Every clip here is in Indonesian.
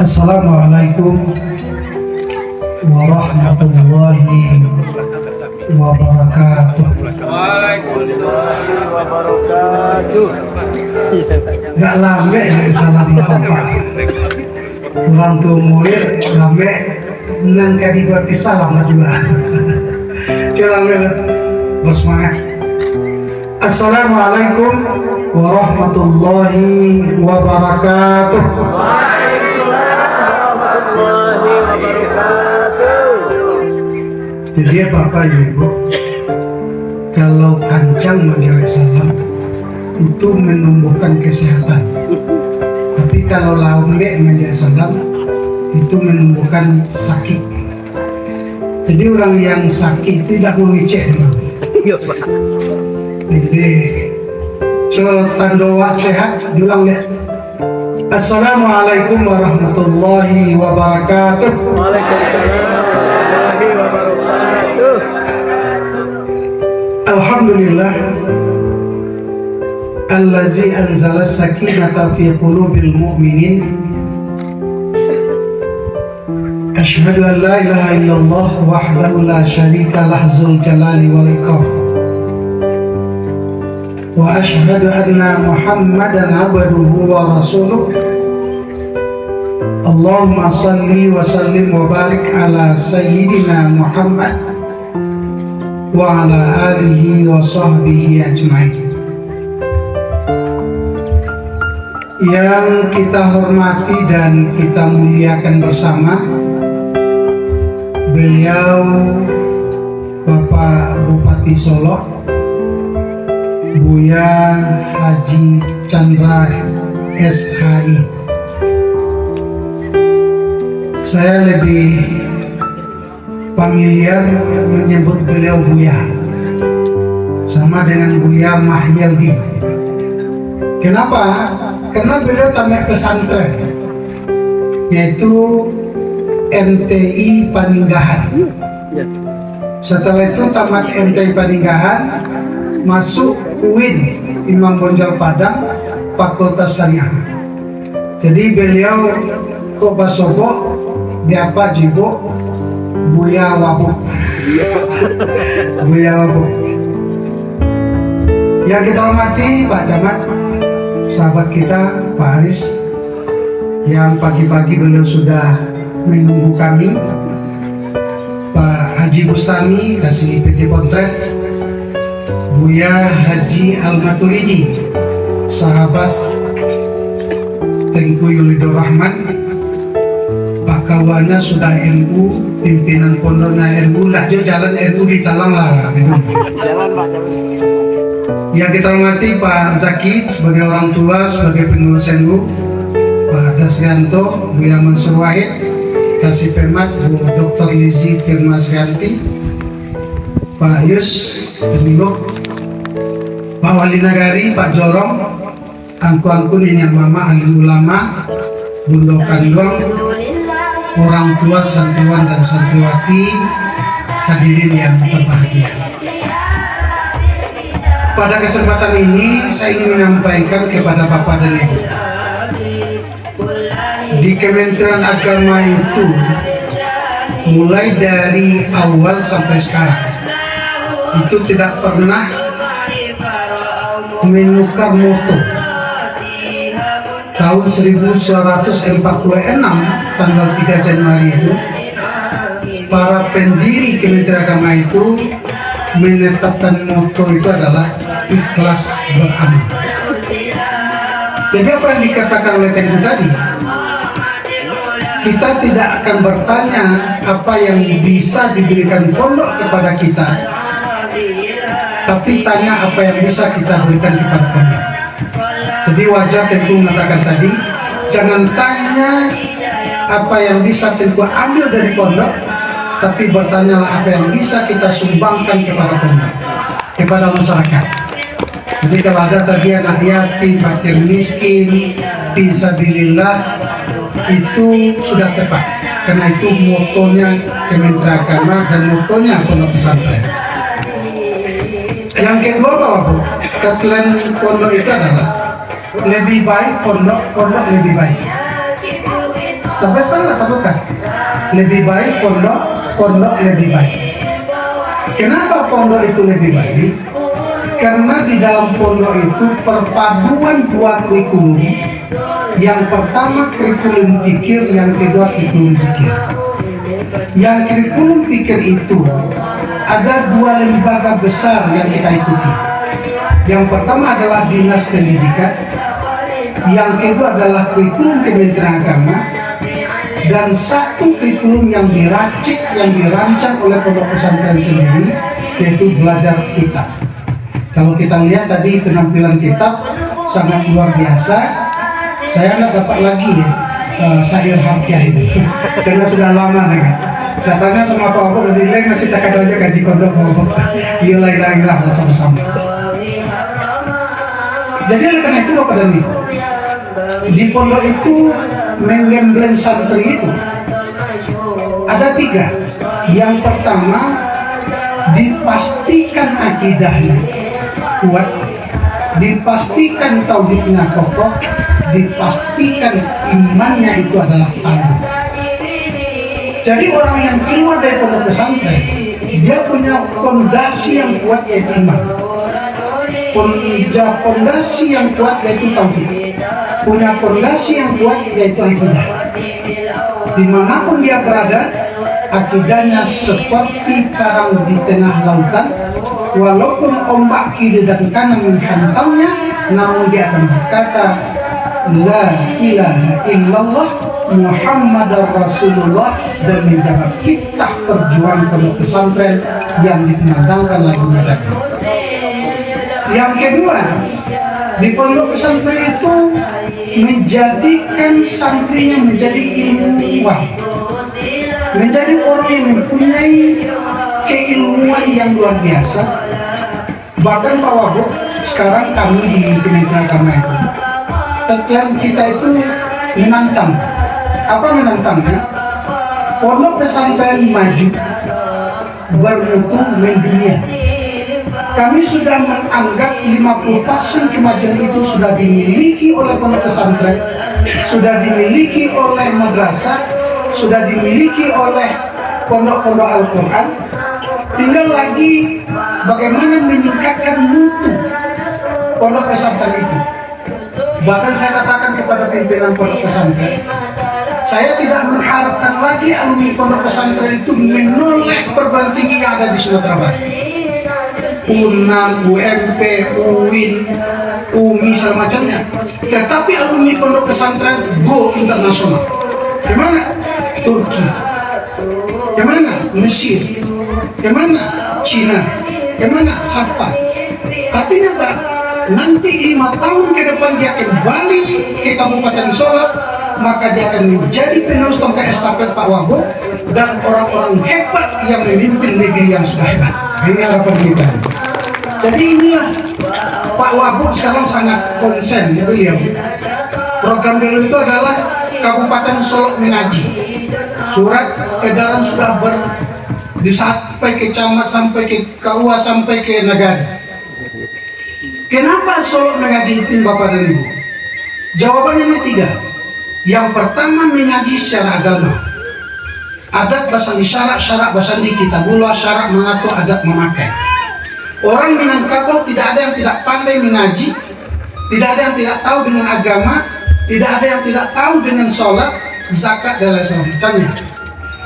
Assalamualaikum warahmatullahi wabarakatuh. Waalaikumsalam wabarakatuh. Gak lame ya salam bapak. Orang tua murid lame nang kaki buat salam juga. Coba bersemangat. Assalamualaikum warahmatullahi wabarakatuh. Jadi Bapak Ibu, kalau kancang menjawab salam itu menumbuhkan kesehatan. Tapi kalau lambe menjawab salam itu menumbuhkan sakit. Jadi orang yang sakit itu tidak mengecek. Jadi tandoa sehat diulang lihat. Assalamualaikum warahmatullahi wabarakatuh. Waalaikumsalam warahmatullahi wabarakatuh. Alhamdulillah allazi anzala sakinata fi qulubil mu'minin. Asyhadu an la ilaha illallah wahdahu la syarika lah dzul jalali wal ikram. Wa asyhadu anna Muhammadan abduhu wa rasuluh. Allahumma salli wa sallim wa barik ala sayyidina Muhammad wa ala alihi wa sahbihi ajmain. Yang kita hormati dan kita muliakan bersama, beliau Bapak Bupati Solo, Buya Haji Chandra SHI. Saya lebih familiar menyebut beliau Buya, sama dengan Buya Mahyaldi. Kenapa? Karena beliau tamat pesantren, yaitu MTI Paninggahan. Setelah itu tamat MTI Paninggahan, masuk UIN Imam Bonjol Padang, Fakultas Syariah. Jadi beliau kok basobo diapa jibo Buya Wabuk. Buya Wabuk. Yang kita hormati Pak Camat, sahabat kita Pak Haris, yang pagi-pagi beliau sudah menunggu kami. Pak Haji Bustami kasih PT Potret, Buya Haji Al-Maturidi, sahabat Tengku Yulidur Rahman. Pak Kawana sudah NU, pimpinan pondoknya NU, lah jalan NU di Talang lah. Jalan Pak. Ya, kita hormati Pak Zaki sebagai orang tua, sebagai pengurus NU, Pak Dasrianto, Buya Mansur Wahid, Kasih Pemat, Bu Dr. Lizi Firma Srianti, Pak Yus Temilo, Pak Wali Nagari, Pak Jorong, Angku-angku Nini Mama, Alim Ulama, Bundo Kandong, orang tua, santriwan dan santriwati, hadirin yang berbahagia. Pada kesempatan ini saya ingin menyampaikan kepada Bapak dan Ibu, di Kementerian Agama itu mulai dari awal sampai sekarang itu tidak pernah menukar moto. Tahun 1946 tanggal 3 Januari itu para pendiri Kementerian Agama itu menetapkan moto itu adalah ikhlas beramal. Jadi apa yang dikatakan oleh Tengku tadi, kita tidak akan bertanya apa yang bisa diberikan pondok kepada kita, tapi tanya apa yang bisa kita berikan kepada pondok. Jadi wajar Tengku mengatakan tadi, jangan tanya apa yang bisa Tengku ambil dari pondok, tapi bertanyalah apa yang bisa kita sumbangkan kepada pondok, kepada masyarakat. Jadi kalau ada tadi anak yatim, fakir miskin, fisabilillah, itu sudah tepat, karena itu motonya Kementerian Agama dan motonya pondok pesantren. Yang kedua Bapak Bu, tagline pondok itu adalah lebih baik pondok lebih baik. Tapi sekarang atau bukan? Lebih baik pondok lebih baik. Kenapa pondok itu lebih baik? Karena di dalam pondok itu perpaduan dua kurikulum. Yang pertama kurikulum fikir, yang kedua kurikulum zikir. Yang kurikulum fikir itu ada dua lembaga besar yang kita ikuti. Yang pertama adalah Dinas Pendidikan, yang kedua adalah kurikulum Kementerian Agama, dan satu kurikulum yang diracik, yang dirancang oleh pondok pesantren sendiri, yaitu belajar kitab. Kalau kita lihat tadi penampilan kitab sangat luar biasa. Saya tidak dapat lagi syair harfiah itu karena sudah lama kan. Saya tanya sama Pak Abu, dari lain masih tak ada aja gaji pondok Pak Abu. Iyalah bersama-sama. Jadi oleh karena itu Bapak dan Ibu, di pondok itu menggembleng santri itu ada 3. Yang pertama, dipastikan akidahnya kuat, dipastikan tauhidnya kokoh, dipastikan imannya itu adalah tangguh. Jadi orang yang keluar dari pondok pesantren, dia punya fondasi yang kuat yaitu iman, punya fondasi yang kuat yaitu tauhid, punya fondasi yang kuat yaitu akidah. Dimanapun dia berada, akidahnya seperti karang di tengah lautan. Walaupun ombak kiri dan kanan menghantamnya, namun dia akan berkata, La ilaha illallah Muhammadar Rasulullah, dan menjaga kitab perjuangan pondok pesantren yang dikumandangkan lagunya tadi. Yang kedua, di pondok pesantren itu menjadikan santrinya menjadi ilmuwan, menjadi orang yang mempunyai keilmuan yang luar biasa. Bahkan Pak Wagub, sekarang kami di Kementerian Agama itu, tagline kita itu menantang. Apa menantangnya? Pondok pesantren maju, bermutu mendunia. Kami sudah menganggap 50% kemajuan itu sudah dimiliki oleh pondok pesantren, sudah dimiliki oleh madrasah, sudah dimiliki oleh pondok-pondok Al-Quran. Tinggal lagi bagaimana meningkatkan mutu pondok pesantren itu. Bahkan saya katakan kepada pimpinan pondok pesantren, saya tidak mengharapkan lagi alumni pondok pesantren itu menolak perguruan tinggi yang ada di Sumatera Barat, UNAM, UMP, UIN, UMI, segala macamnya. Tetapi alumni pondok pesantren go internasional. Kemana? Turki. Kemana? Mesir. Kemana? Cina. Kemana? Harvard. Artinya Pak, nanti 5 tahun ke depan dia kembali ke Kabupaten Solok, maka dia akan menjadi penerus tongkat estafet Pak Wagub dan orang-orang hebat yang memimpin negeri yang sudah hebat. Ini harapan kita. Jadi inilah Pak Wagub sekarang sangat konsen beliau. Program beliau itu adalah Kabupaten Solok mengaji. Surat edaran sudah sampai ke camat, sampai ke KUA, sampai ke negara. Kenapa Solok mengaji itu Bapak dan Ibu? Jawabannya ada 3. Yang pertama, mengaji secara agama. Adat bahasa isyarat, syarat bahasa di kitabullah, syarat mengatur, adat memakai. Orang Minangkabau tidak ada yang tidak pandai mengaji, tidak ada yang tidak tahu dengan agama, tidak ada yang tidak tahu dengan sholat, zakat, dan lain sebagainya.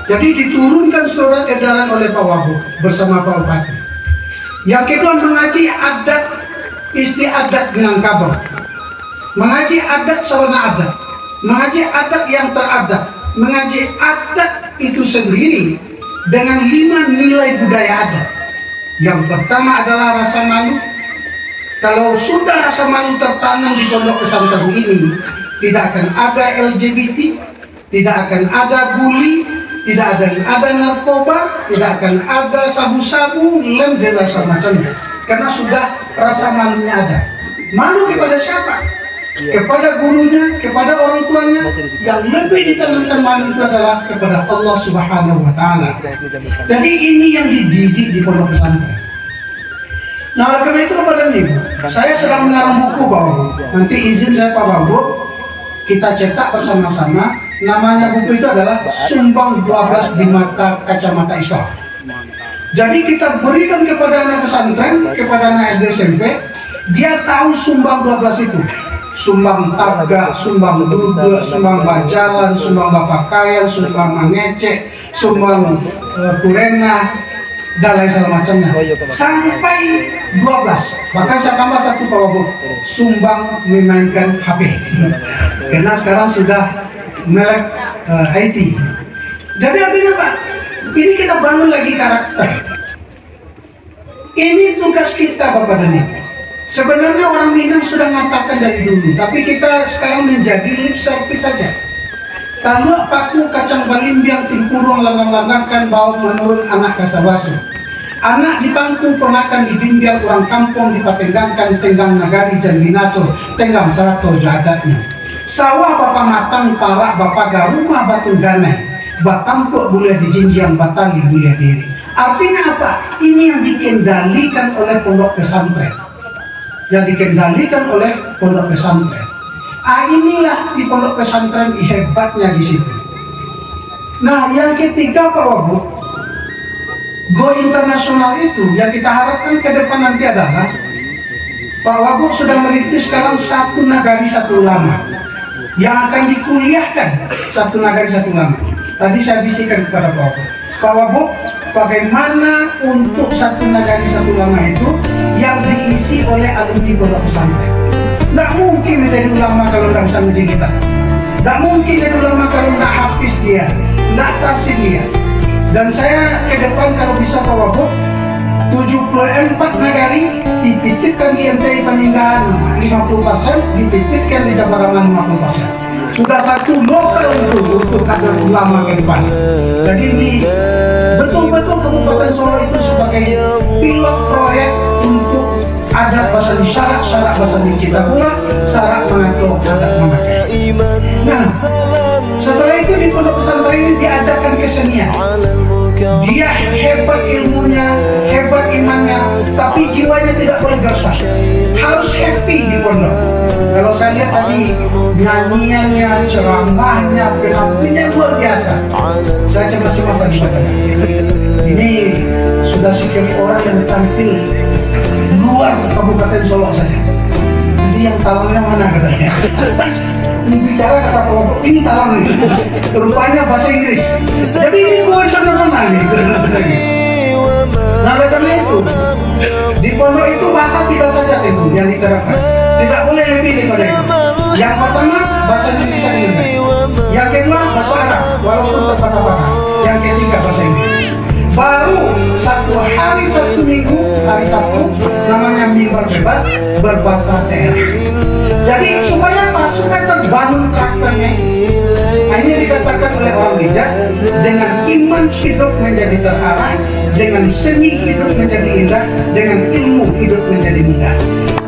Jadi diturunkan surat edaran oleh Pak Wagub bersama Pak Bupati. Yang kedua, mengaji adat istiadat Minangkabau, mengaji adat sawana adat, mengaji adat yang teradab, mengaji adat itu sendiri dengan 5 nilai budaya adat. Yang pertama adalah rasa malu. Kalau sudah rasa malu tertanam di pondok pesantren ini, tidak akan ada LGBT, tidak akan ada bully, tidak akan ada narkoba, tidak akan ada sabu-sabu, dan semacamnya. Karena sudah rasa malunya ada. Malu kepada siapa? Kepada gurunya, kepada orang tuanya. Yang lebih ditanamkan malu itu adalah kepada Allah Subhanahu wa Ta'ala. Jadi ini yang dididik di pondok pesantren. Nah, oleh karena itu kepada Ibu, saya sedang mengarang buku Bapak. Nanti izin saya Pak Wagub, kita cetak bersama-sama namanya buku itu adalah Sumbang 12 di Mata Kacamata Islam. Jadi kita berikan kepada anak pesantren, kepada anak SD SMP, dia tahu sumbang 12 itu. Sumbang taga, sumbang duga, sumbang bajalan, sumbang bapakayan, sumbang mangecek, sumbang kurena, dan lain segala macamnya. Sampai 12. Bahkan saya tambah satu Pak Wabuk, sumbang memainkan HP. Karena sekarang sudah melek IT. Jadi artinya Pak, ini kita bangun lagi karakter. Ini tugas kita Bapak dan Ibu. Sebenarnya orang Minang sudah mengatakan dari dulu, tapi kita sekarang menjadi lip service saja. Kalau paku kacang balimbiang timpurung langgang-langgakan bau menurun anak kasabasu. Anak di pangku ponakan di bimbiang orang kampung dipatenggangkan tenggang nagari dan binaso tenggang sarato jadatnya. Sawah bapak matang parak bapak garumah batu ganai batampuk boleh dijinjiang batali boleh diri. Artinya apa? Ini yang dikendalikan oleh pondok pesantren. Yang dikendalikan oleh pondok pesantren. Inilah di pondok pesantren hebatnya di situ. Nah, yang ketiga Pak Wabuk, go internasional itu yang kita harapkan ke depan nanti adalah Pak Wabuk sudah merintis sekarang satu nagari satu ulama yang akan dikuliahkan satu nagari satu ulama. Tadi saya bisikan kepada Pak Wabuk, Pak Wabuk, bagaimana untuk satu nagari satu ulama itu yang diisi oleh alumni pondok pesantren. Tidak mungkin menjadi ulama kalau tidak bisa menjadi kita. Tidak mungkin jadi ulama kalau tidak hafiz dia, tidak tasik dia. Dan saya ke depan kalau bisa Pak Wabuk, 74 nagari dititipkan di MTI Peninggalan 50%, dititipkan di Jabaraman 50%. Sudah satu lokal itu untuk kader ulama ke depan. Jadi ini betul-betul Kabupaten Solo itu sebagai pilot proyek untuk adat bahasa di syarak bahasa di kita pula syarak mengatur adat memakai. Nah, setelah itu di pondok pesantren ini diajarkan kesenian. Dia hebat ilmunya, hebat imannya, tapi jiwanya tidak boleh gersang. Harus happy di pondok. Kalau saya lihat tadi nyanyiannya, ceramahnya, penampilannya luar biasa. Saya cemas-cemas tadi bacanya. Ini sudah sekian orang yang tampil luar Kabupaten Solo saja. Jadi yang talangnya mana katanya? Pas bicara kata Pak Wabuk, ini talang nih. Rupanya bahasa Inggris. Jadi ini go internasional nih. Nah oleh karena itu di pondok itu bahasa tiga saja itu yang diterapkan. Tidak boleh lebih daripada itu. Yang pertama bahasa Indonesia lebih. Yang kedua bahasa Arab walaupun terpatah-patah. Yang ketiga bahasa Inggris. Baru satu hari satu minggu hari Sabtu namanya mimbar bebas berbahasa daerah. Jadi supaya apa? Supaya terbangun karakternya. Nah, ini dikatakan oleh orang bijak, dengan iman hidup menjadi terarah, dengan seni hidup menjadi indah, dengan ilmu hidup menjadi mudah.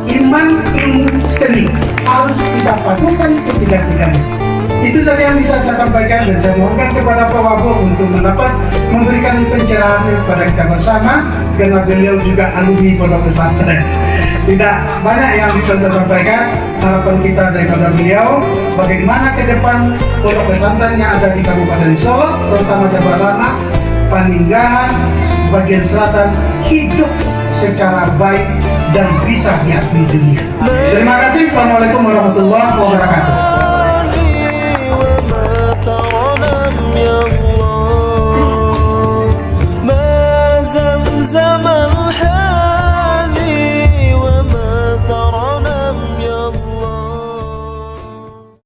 Iman, ilmu, seni harus kita padukan ketiga-tiganya. Itu saja yang bisa saya sampaikan dan saya mohonkan kepada Pak Wabuk untuk memberikan pencerahan kepada kita bersama karena beliau juga alumni pondok pesantren. Tidak banyak yang bisa saya sampaikan. Harapan kita daripada beliau bagaimana ke depan pondok pesantren yang ada di Kabupaten Solo, terutama Jabarama, Paninggahan, bagian selatan hidup secara baik dan bisa diakui dunia. Terima kasih. Assalamualaikum warahmatullahi wabarakatuh.